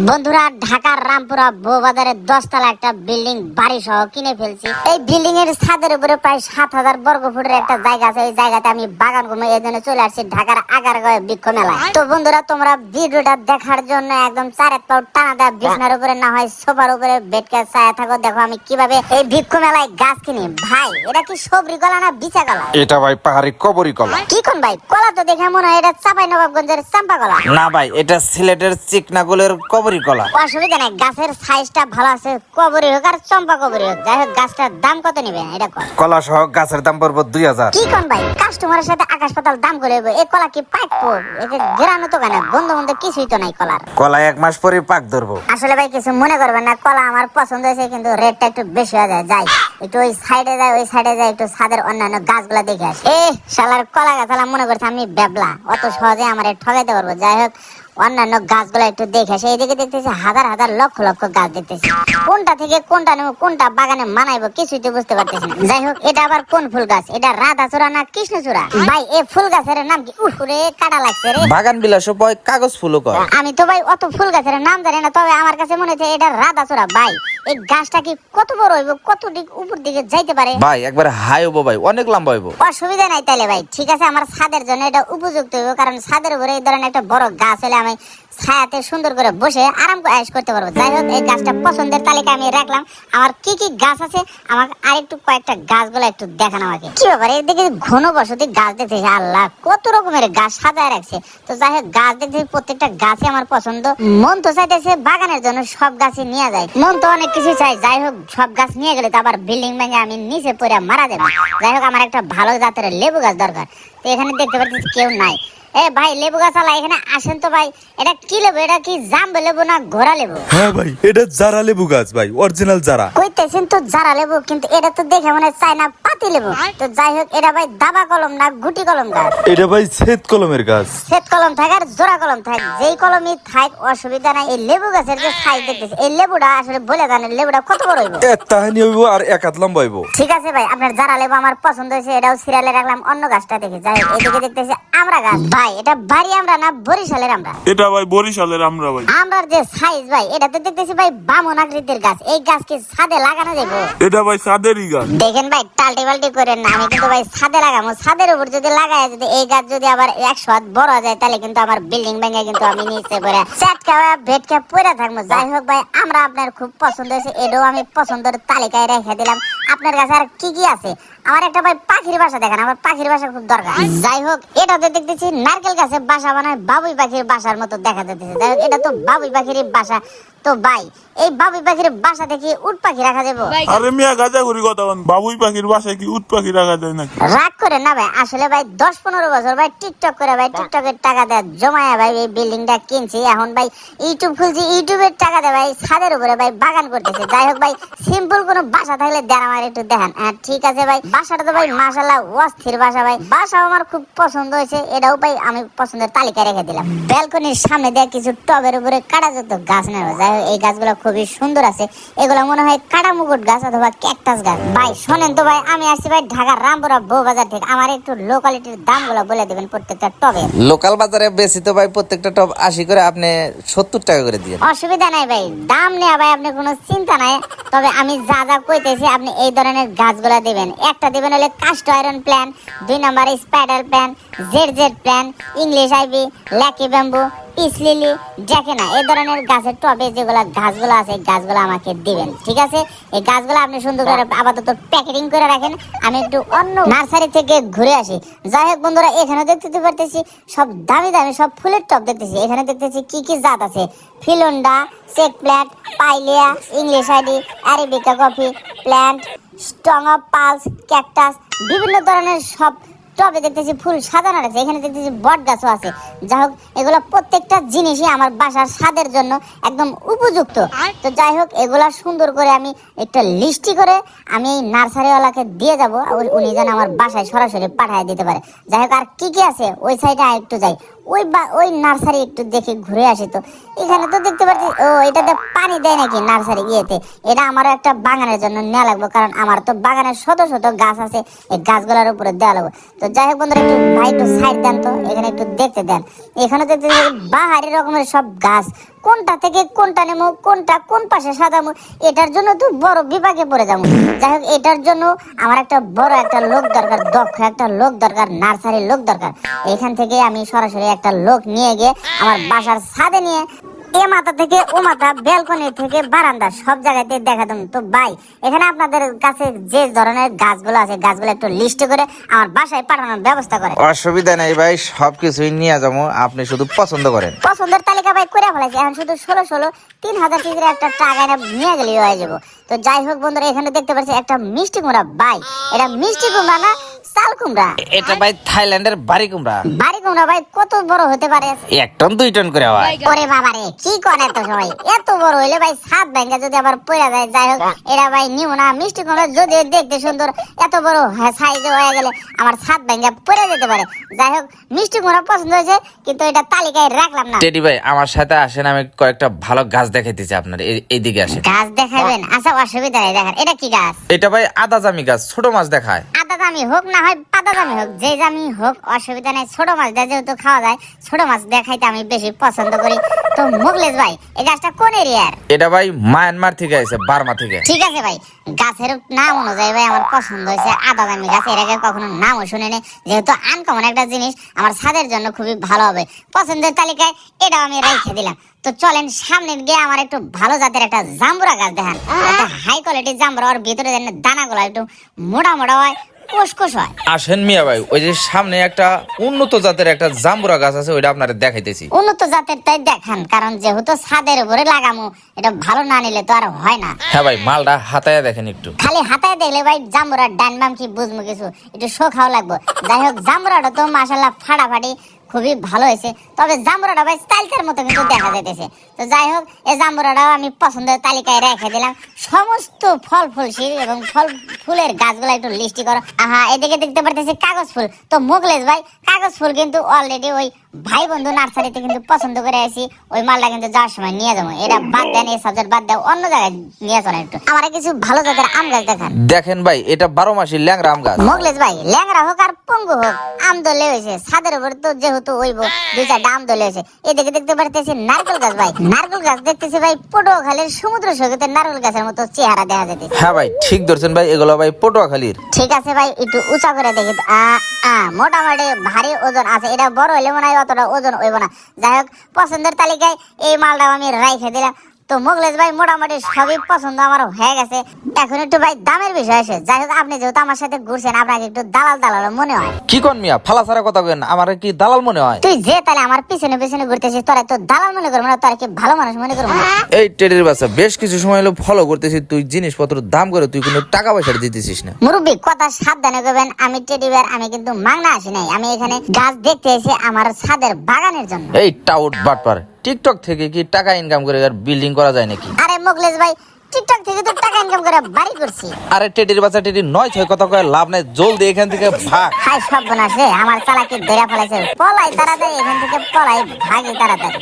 বন্ধুরা, ঢাকার রামপুরা বউবাজারে 10 তলা একটা বিল্ডিং বাড়ি সহ কিনে ফেলছি। এই বিল্ডিং এর ছাদের উপরে প্রায় 7000 বর্গ ফুটের একটা জায়গা আছে। ওই জায়গাতে আমি বাগান করবো, এই জন্য চলে আসছি ঢাকার আগারগাঁও বৃক্ষ মেলায়। তো বন্ধুরা, তোমরা ভিডিওটা দেখার জন্য একদম 4 পাও টানা দেওয়া বিছনার উপরে না হয় সোফার উপরে বেডকে ছায়া থাকো। দেখো আমি কিভাবে এই বৃক্ষ মেলায় গাছ কিনি। ভাই, এটা কি সবরি কলা না বিচা কলা? এটা ভাই পাহাড়ি কবরী কলা। কি কোন ভাই, কলা তো দেখে মনে হয় এটা চাঁপাইনবাবগঞ্জের চাম্পা কলা। না ভাই, এটা সিলেটের চিকনাগুলের কবরী কলা। অসুবিধা নাই, গাছের সাইজটা ভালো আছে। কবরী হোক আর চম্পা কবরী হোক, যাই হোক গাছটার দাম কত নেবেন এটা কর। কলা সহ গাছের দাম পড়বো 2000। কি কোন ভাই, কাস্টমারের সাথে আকাশ পাতাল দাম করে এই কলা কি পাকবো? একে গেরানো তো কেন, গন্ধ মন্ধ কিছুই তো নাই কলার। কলা 1 মাস পরে পাক ধরবো। আসলে ভাই কিছু মনে করবেন না, কলা আমার পছন্দ হয়েছে, কিন্তু রেটটা একটু বেশি হয়ে যায়। যাই একটু ওই সাইডে যাই, ওই সাইডে যাই, একটু ছাদের অন্যান্য গাছগুলা দেখে আসি। শালার কলা গাছালা মনে করছে আমি বেবলা, অত সহজে আমার ঠকাইতে পারবো। যাই হোক অন্যান্য গাছগুলো একটু দেখে আসে। এইদিকে দেখতেছি হাজার হাজার লক্ষ লক্ষ গাছ দেখতেছি। কোনটা থেকে কোনটা নেবো, কোনটা বাগানে মানাইবো কিছুই তো বুঝতে পারতেছি না। যাই হোক, এটা আবার কোন ফুল গাছ? এটা রাধাচূড়া না কৃষ্ণচূড়া? ভাই এই ফুল গাছের নাম কি? উফরে কাটা লাগছে রে। বাগান বিলাস বয় কাগজ ফুলও কয়। আমি তো ভাই অত ফুল গাছের নাম জানি না, তবে আমার কাছে মনে হচ্ছে এটা রাধাচূড়া। ভাই এই গাছটা কি কত বড় হইব, কত দিক উপর দিকে যাইতে পারে? ভাই একবার হাই হবো ভাই, অনেক লম্বা হইব। অসুবিধা নাই তাইলে ভাই, ঠিক আছে। আমার ছাদের জন্য এটা উপযুক্ত হইব, কারণ ছাদের উপরে এই ধরনের একটা বড় গাছ হলে আমি ছায়াতে সুন্দর করে বসে আরাম করে আয়েশ করতে পারবো। যাই হোক এই গাছটা পছন্দের তালিকা আমি রাখলাম। আমার কি কি গাছ আছে আমাকে আরেকটু কয়েকটা গাছগুলো একটু দেখান আমাকে। কি ব্যাপার, এদিকে ঘন বসতি গাছ দেখতেছি, আল্লাহ কত রকমের গাছ সাজায় রাখছে। তো যাই হোক গাছ দেখতেছি, প্রত্যেকটা গাছই আমার পছন্দ। মন তো চাইতেছে বাগানের জন্য সব গাছই নিয়ে যায়, মন তো অনেক কিছু চাই। যাই হোক সব গাছ নিয়ে গেলে তো আবার বিল্ডিং ভেঙে আমি নিচে পড়ে মারা যাবো। যাই হোক আমার একটা ভালো জাতের লেবু গাছ দরকার। তো এখানে দেখতে পাচ্ছি কেউ নাই। ভাই লেবু গাছ আলা এখানে আসেন তো ভাই। এটা কি লেবু? এটা কি জাম্বো লেবু না ঘোড়া লেবু? হ্যাঁ ভাই, এটা জারা লেবু গাছ ভাই, অরিজিনাল জারা। কইতেছেন তো জারা লেবু, কিন্তু এটা তো দেখে মনে হয় চায়না পাতি লেবু। তো যাই হোক এটা ভাই দাবা কলম না গুটি কলম গাছ? এটা ভাই শ্বেত কলমের গাছ। শ্বেত কলম থাক আর জোড়া কলম থাক, যেই কলমই থাক অসুবিধা নাই। এই লেবু গাছের যে সাইজ দেখতেছি, এই লেবুটা আসলে বলে জানেন লেবুটা কত বড় হইব? তাহানি হইব আর 1 হাত লম্বা হইব। ঠিক আছে ভাই, আপনার জারা লেবু আমার পছন্দ হয়েছে, এটাও সিরিয়ালে রাখলাম। অন্য গাছটা দেখি। যাই হোক এদিকে দেখতেছি আমরা গাছ। ভাই এটা বাড়ি আমরা না বরিশালের আমরা? এটা ভাই বরিশালের আমরা ভাই। আমরার যে সাইজ ভাই, এটাতে দেখতেছি ভাই বামন আকৃতির গাছ। এই গাছ কি ছাদে লাগানো যাবে? এটা ভাই সাদেরই গাছ। দেখেন ভাই টাল্টি বাল্টি করেন না, আমি কিন্তু ভাই ছাদে লাগাবো। ছাদের উপর যদি লাগায়, যদি এই গাছ যদি আবার 100 হাত বড় হয় যায়, তাহলে কিন্তু আমার বিল্ডিং ভেঙে কিন্তু আমি নিচে পড়ে চাটকা বেডকা পড়ে থাকবো। যাই হোক ভাই আমরা আপনার খুব পছন্দ হয়েছে, এটাও আমি পছন্দের তালিকায় রেখে দিলাম। আপনার কাছে আর কি কি আছে? আমার একটা ভাই পাখির বাসা দেখান, আমার পাখির বাসা খুব দরকার। যাই হোক এটাতে দেখতেছি নারকেল গাছে বাসা বানায় বাবুই পাখির বাসার মতো দেখা যাচ্ছে। যাই হোক এটা তো বাবুই পাখির বাসা। তো ভাই এই বাবুই পাখির বাসা থেকে উট পাখি রাখা যাবে? আরে মিয়া গাজা ঘুরি কথা বল, বাবুই পাখির বাসায় কি উট পাখি রাখা যায় নাকি? রাগ করে না ভাই, আসলে ভাই 10-15 বছর ভাই টিকটক করে ভাই টিকটকের টাকা দেয় জমায়া ভাই এই বিল্ডিংটা কিনছি। এখন ভাই ইউটিউব খুলছি, ইউটিউবের টাকা দেয় ভাই ছাদের উপরে ভাই বাগান করতেছে। যাই হোক ভাই সিম্পল কোনো বাসা থাকলে দেন আমার একটু দেখান। হ্যাঁ ঠিক আছে ভাই, বাসাটা তো ভাই মাশাআল্লাহ অস্থির বাসা ভাই। বাসাও আমার খুব পছন্দ হয়েছে, এটাও ভাই আমি পছন্দের তালিকায় রেখে দিলাম। ব্যালকনির সামনে দিয়ে কিছু টবের উপরে কাটা যেত গাছ নেব। যাই হোক এই গাছগুলো খুবই সুন্দর আছে, এগুলো মনে হয় কাটা মুকুট গাছ অথবা ক্যাকটাস গাছ। ভাই শোনেন তো ভাই, আমি আসছি ভাই ঢাকার রামপুরা বউবাজার থেকে। আমার একটু লোকালিটির দামগুলো বলে দিবেন প্রত্যেকটা টবে। লোকাল বাজারে বেশি তো ভাই প্রত্যেকটা টব 80 করে, আপনি 70 টাকা করে দিয়ে। অসুবিধা নাই ভাই, দাম নেওয়া ভাই আপনি কোনো চিন্তা নাই। তবে আমি যা যা কইতেছি আপনি এই ধরনের গাছগুলো দিবেন। একটা দিবেন হলে cast iron plant, 2 number spider plant, jade plant, English ivy, lucky bamboo, peace lily, জ্যাকেনা, এই ধরনের গাছের টবে যেগুলো গাছগুলো আছে গাছগুলো আমাকে দিবেন। ঠিক আছে, এই গাছগুলো আপনি সুন্দর করে আপাতত প্যাকেটিং করে রাখেন, আমি একটু অন্য নার্সারি থেকে ঘুরে আসি। যাই হোক বন্ধুরা, এখানে দেখতে পারতেছি সব দামি দামি সব ফুলের টব দেখতেছি। এখানে দেখতেছি কি কি জাত আছে: ফিলোন্ডা, চেক plant, pilea, English ivy, arabica coffee plant, string of pearls, cactus, বিভিন্ন ধরনের সব টবে দেখতেছি ফুল সাজানো আছে। এখানে দেখতেছি বট গাছও আছে। যাই হোক এগুলো প্রত্যেকটা জিনিসই আমার বাসার ছাদের জন্য একদম উপযুক্ত। তো যাই হোক এগুলা সুন্দর করে আমি একটা লিস্টি করে আমি এই নার্সারিওয়ালাকে দিয়ে যাব, উনি যেন আমার বাসায় সরাসরি পাঠিয়ে দিতে পারে। যাই হোক আর কি কি আছে ওই সাইডে একটু যাই, ওই নার্সারি একটু দেখে ঘুরে আসি। তো এখানে তো দেখতে পাচ্ছি ও এটাতে পানি দেয় নাকি নার্সারি ইয়েতে? এটা আমারও একটা বাগানের জন্য নেওয়া লাগবে, কারণ আমার তো বাগানের শত শত গাছ আছে, এই গাছগুলোর উপরে দেওয়া লাগবে। তো যাই হোক বন্ধুরা একটু ভাই একটু সাইড দেন তো, এখানে একটু দেখতে দেন। এখানে দেখতে বাহারি রকমের সব গাছ, কোনটা থেকে কোনটা নেবো, কোনটা কোন পাশে সাজাবো, এটার জন্য তো বড় বিপাকে পড়ে যাবো। যাই হোক, এটার জন্য আমার একটা বড় একটা লোক দরকার, দক্ষ একটা লোক দরকার, নার্সারির লোক দরকার। এখান থেকে আমি সরাসরি একটা লোক নিয়ে গিয়ে আমার বাসার ছাদে নিয়ে এ মাথা থেকে ও মাথা, ব্যালকনি থেকে বারান্দা, সব জায়গাতে দেখাতাম। তো ভাই, এখানে আপনাদের কাছে যে ধরনের গাছগুলো আছে, গাছগুলো একটু লিস্ট করে আমার বাসায় পাঠানোর ব্যবস্থা করে। অসুবিধা নেই ভাই, সবকিছুই নিয়ে যাবো, আপনি শুধু পছন্দ করেন। পছন্দের তালিকা ভাই করে ফেলাইছি, এখন শুধু 16 পিসের একটা টাকা নিয়ে গেলেই হয়ে যাবো। তো যাই হোক বন্ধুরা, এখানে দেখতে পাচ্ছি একটা মিষ্টি কুমড়া। ভাই, এটা মিষ্টি কুমড়া না চাল কুমড়া? এটা ভাই থাইল্যান্ডের বাড়ি কুমড়া। বাড়ি কুমড়া ভাই কত বড় হতে পারে? 1 টন 2 টন করে হয়। ওরে বাবা রে, কি করে এত সবাই? এত বড় হইলে ভাই ছাদ ভেঙে যদি আবার পড়ে যায়। যাই হোক, এটা ভাই নিও না। মিষ্টি কুমড়া যদি দেখতে সুন্দর, এত বড় সাইজে হয়ে গেলে আমার ছাদ ভেঙে পড়ে যেতে পারে। যাই হোক, মিষ্টি কুমড়া পছন্দ হয়েছে, কিন্তু এটা তালিকায় রাখলাম না। টেডি ভাই, আমার সাথে আসেন, আমি কয়েকটা ভালো গাছ দেখাইতেছি আপনার। এইদিকে আসেন। গাছ দেখাবেন? আচ্ছা, অসুবিধা নেই, দেখেন। এটা কি গাছ? এটা ভাই আদা জামি গাছ, ছোট মাছ দেখায়। আদা দামি হোক না হয় পাতা দামি হোক, যে দামি হোক অসুবিধা নেই। ছোট মাছ দেয় যেহেতু খাওয়া যায়, ছোট মাছ দেখাইতে আমি বেশি পছন্দ করি। তো মোগলেশ ভাই, এই গাছটা কোন এরিয়ার? এটা ভাই মায়ানমার থেকে আছে, বার্মা থেকে। ঠিক আছে ভাই, গাছের নাম অনুযায়ী ভাই আমার পছন্দ হয়েছে আদা দামি গাছ। এর আগে কখনো নামও শুনিনি, যেহেতু আনকমন একটা জিনিস, আমার ছাদের জন্য খুবই ভালো হবে। পছন্দের তালিকায় এটাও আমি রেখে দিলাম। তো চলেন সামনে গিয়ে আমার একটু ভালো জাতের একটা জাম্বুরা গাছ দেখান। একটা হাই কোয়ালিটির জাম্বুরা, ওর ভিতরে দানাগুলো একটু মোটা মোটা হয়, কোষ হয়। আসেন মিয়া ভাই, ওই যে সামনে একটা উন্নত জাতের একটা জাম্বুরা গাছ আছে, ওইটা আপনাদের দেখাইতেছি। উন্নত জাতের তাই দেখান, কারণ যেহেতু ছাদের উপরে লাগামো, এটা ভালো না নিলে তো আর হয় না। হ্যাঁ ভাই, মালটা হাতায় দেখেন একটু। খালি হাতায় দেখলে ভাই জাম্বুরা ডান বাম কি বুঝবো কিছু, একটু শো খাওয়া লাগবো। যাই হোক, জাম্বুরাটা তো মাশাআল্লাহ ফাটাফাটি খুবই ভালো হয়েছে। তবে জাম্বুরাটা ভাই স্টাইলটার মতো কিন্তু দেখা যাইতেছে। তো যাই হোক, এই জাম্বুরাটাও আমি পছন্দের তালিকায় রেখে দিলাম। সমস্ত ফল ফুলশি এবং ফল ফুলের গাছগুলো একটু লিস্টি করো। এদিকে দেখতে পারতেছি কাগজ ফুল। তো মোগলেশ ভাই, কাগজ ফুল কিন্তু অলরেডি ওই ভাই বন্ধু নার্সারিতে কিন্তু পছন্দ করে আসি। ওই মালটা কিন্তু যাওয়ার সময় নিয়ে যাবো। এটা বাদ দেন, এই সাবজেক্ট বাদ দেন, অন্য জায়গায় নিয়ে চলেন একটু। আমার কিছু ভালো জাতের আম গাছ দেখান। দেখেন ভাই, এটা 12 মাসি ল্যাংড়া আম গাছ। মোগলেশ ভাই, ল্যাংড়া হোক আর পঙ্গু হোক, আম দলে হয়েছে। ছাদের উপর তো যেহেতু ওইব, 2-4টা আম দলে হয়েছে। এদিকে দেখতে পারতেছি নারকেল গাছ। ভাই, নারকেল গাছ দেখতেছি ভাই পটুয়াখালীর সমুদ্র সৈকতের নারকেল গাছের মতো চেহারা দেখা যেতেছে। হ্যাঁ ভাই, ঠিক ধরছেন ভাই, এগুলো ভাই পটুয়াখালীর। ঠিক আছে ভাই, একটু উঁচা করে দেখি তো। মোটামুটি ভারী ওজন আছে। এটা বড় হইলে মনে হয় অতটা ওজন হইব না। যাই হোক, পছন্দের তালিকায় এই মালটাও আমি রাইখে দিলাম। তো মোগলেশ ভাই, মোটামুটি সবই পছন্দ আমার হয়ে গেছে। এখন একটু ভাই দামের বিষয় আসে। যাই হোক, আপনি যেহেতু আমার সাথে ঘুরছেন, আপনাকে একটু দালাল দালাল মনে হয়। কি কোন মিয়া, ফালা ছাড়া কথা কেন? আমার কি দালাল মনে হয়? তুই যে তাহলে আমার পিছনে পিছনে ঘুরতেছিস, তোরা তো দালাল মনে করবো না, তোরা কি ভালো মানুষ মনে করবো না? এই টেডির বাচ্চা, বেশ কিছু সময় হলো ফলো করতেছি, তুই জিনিসপত্র দাম করে তুই কোনো টাকা পয়সা দিতেছিস না। মুরব্বী, কথা সাবধানে করবেন। আমি টেডি বেয়ার, আমি কিন্তু মাংনা আসি নাই। আমি এখানে গাছ দেখতে এসে আমার ছাদের বাগানের জন্য। এই টাউট বাটপার, টিকটক থেকে কি টাকা ইনকাম করে আর বিল্ডিং করা যায় নাকি? আরে মোগলেশ ভাই, টিকটক থেকে তো টাকা ইনকাম করে বাড়ি করছি। আরে টেডির বাচ্চা, টেডি নয় ছয় কথা কয়ে লাভ নাই, জলদি এখান থেকে ভাগ। হাই সর্বনাশ রে, আমার চালাকি ধরে ফেলাইছে। পলাই তাড়াতাড়ি এখান থেকে, পলাই ভাগি তাড়াতাড়ি।